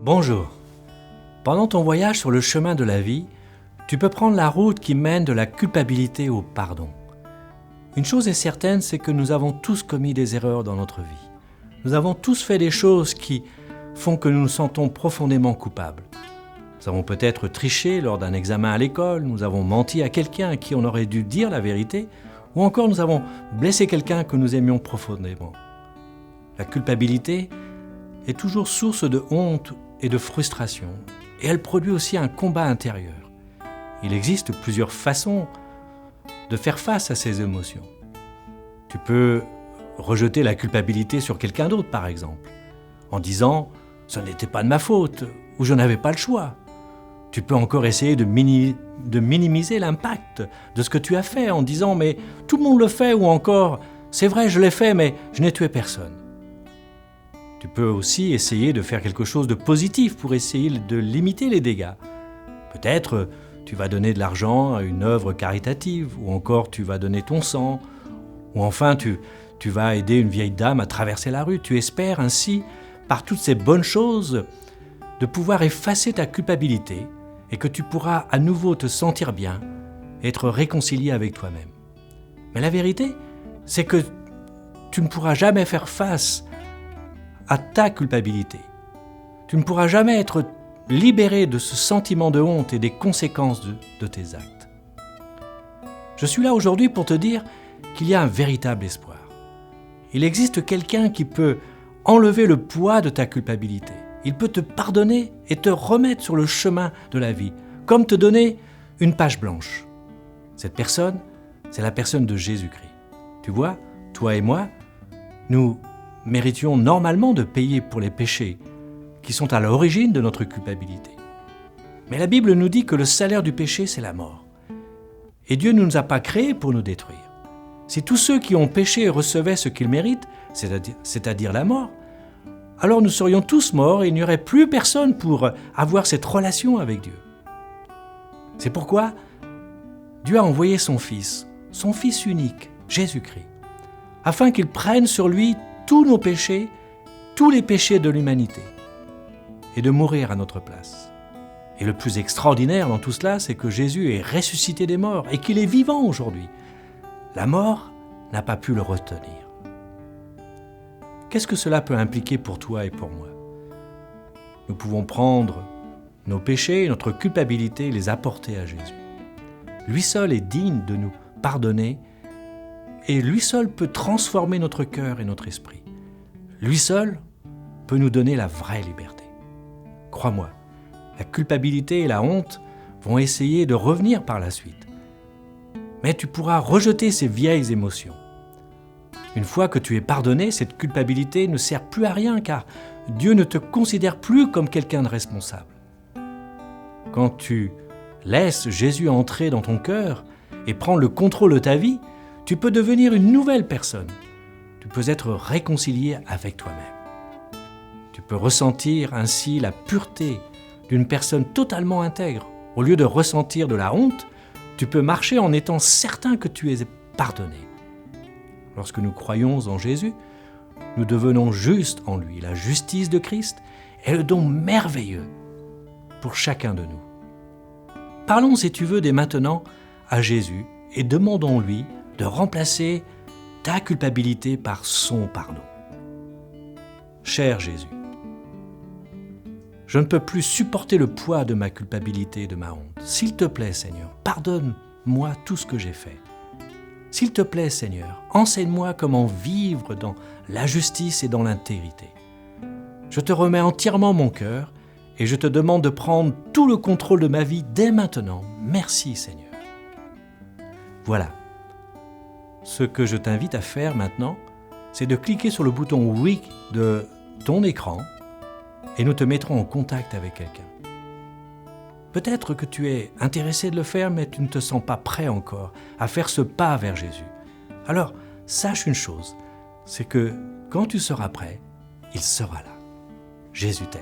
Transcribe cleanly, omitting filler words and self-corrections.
Bonjour. Pendant ton voyage sur le chemin de la vie, tu peux prendre la route qui mène de la culpabilité au pardon. Une chose est certaine, c'est que nous avons tous commis des erreurs dans notre vie. Nous avons tous fait des choses qui font que nous nous sentons profondément coupables. Nous avons peut-être triché lors d'un examen à l'école, nous avons menti à quelqu'un à qui on aurait dû dire la vérité, ou encore nous avons blessé quelqu'un que nous aimions profondément. La culpabilité est toujours source de honte et de frustration, et elle produit aussi un combat intérieur. Il existe plusieurs façons de faire face à ces émotions. Tu peux rejeter la culpabilité sur quelqu'un d'autre, par exemple, en disant « ce n'était pas de ma faute » ou « je n'avais pas le choix ». Tu peux encore essayer de minimiser l'impact de ce que tu as fait en disant « mais tout le monde le fait » ou encore « c'est vrai, je l'ai fait, mais je n'ai tué personne ». Tu peux aussi essayer de faire quelque chose de positif pour essayer de limiter les dégâts. Peut-être tu vas donner de l'argent à une œuvre caritative, ou encore tu vas donner ton sang, ou enfin tu vas aider une vieille dame à traverser la rue. Tu espères ainsi, par toutes ces bonnes choses, de pouvoir effacer ta culpabilité et que tu pourras à nouveau te sentir bien, être réconcilié avec toi-même. Mais la vérité, c'est que tu ne pourras jamais faire face à ta culpabilité. Tu ne pourras jamais être libéré de ce sentiment de honte et des conséquences de tes actes. Je suis là aujourd'hui pour te dire qu'il y a un véritable espoir. Il existe quelqu'un qui peut enlever le poids de ta culpabilité. Il peut te pardonner et te remettre sur le chemin de la vie, comme te donner une page blanche. Cette personne, c'est la personne de Jésus-Christ. Tu vois, toi et moi, nous méritions normalement de payer pour les péchés qui sont à l'origine de notre culpabilité. Mais la Bible nous dit que le salaire du péché, c'est la mort. Et Dieu ne nous a pas créés pour nous détruire. Si tous ceux qui ont péché recevaient ce qu'ils méritent, c'est-à-dire la mort, alors nous serions tous morts et il n'y aurait plus personne pour avoir cette relation avec Dieu. C'est pourquoi Dieu a envoyé son Fils unique, Jésus-Christ, afin qu'il prenne sur lui tous nos péchés, tous les péchés de l'humanité, et de mourir à notre place. Et le plus extraordinaire dans tout cela, c'est que Jésus est ressuscité des morts et qu'il est vivant aujourd'hui. La mort n'a pas pu le retenir. Qu'est-ce que cela peut impliquer pour toi et pour moi ? Nous pouvons prendre nos péchés et notre culpabilité et les apporter à Jésus. Lui seul est digne de nous pardonner et lui seul peut transformer notre cœur et notre esprit. Lui seul peut nous donner la vraie liberté. Crois-moi, la culpabilité et la honte vont essayer de revenir par la suite. Mais tu pourras rejeter ces vieilles émotions. Une fois que tu es pardonné, cette culpabilité ne sert plus à rien car Dieu ne te considère plus comme quelqu'un de responsable. Quand tu laisses Jésus entrer dans ton cœur et prendre le contrôle de ta vie, tu peux devenir une nouvelle personne. Tu peux être réconcilié avec toi-même. Tu peux ressentir ainsi la pureté d'une personne totalement intègre. Au lieu de ressentir de la honte, tu peux marcher en étant certain que tu es pardonné. Lorsque nous croyons en Jésus, nous devenons justes en lui. La justice de Christ est le don merveilleux pour chacun de nous. Parlons, si tu veux, dès maintenant à Jésus et demandons-lui de remplacer ta culpabilité par son pardon. Cher Jésus, je ne peux plus supporter le poids de ma culpabilité et de ma honte. S'il te plaît, Seigneur, pardonne-moi tout ce que j'ai fait. S'il te plaît, Seigneur, enseigne-moi comment vivre dans la justice et dans l'intégrité. Je te remets entièrement mon cœur et je te demande de prendre tout le contrôle de ma vie dès maintenant. Merci, Seigneur. Voilà. Ce que je t'invite à faire maintenant, c'est de cliquer sur le bouton « Oui » de ton écran et nous te mettrons en contact avec quelqu'un. Peut-être que tu es intéressé de le faire, mais tu ne te sens pas prêt encore à faire ce pas vers Jésus. Alors, sache une chose, c'est que quand tu seras prêt, il sera là. Jésus t'aime.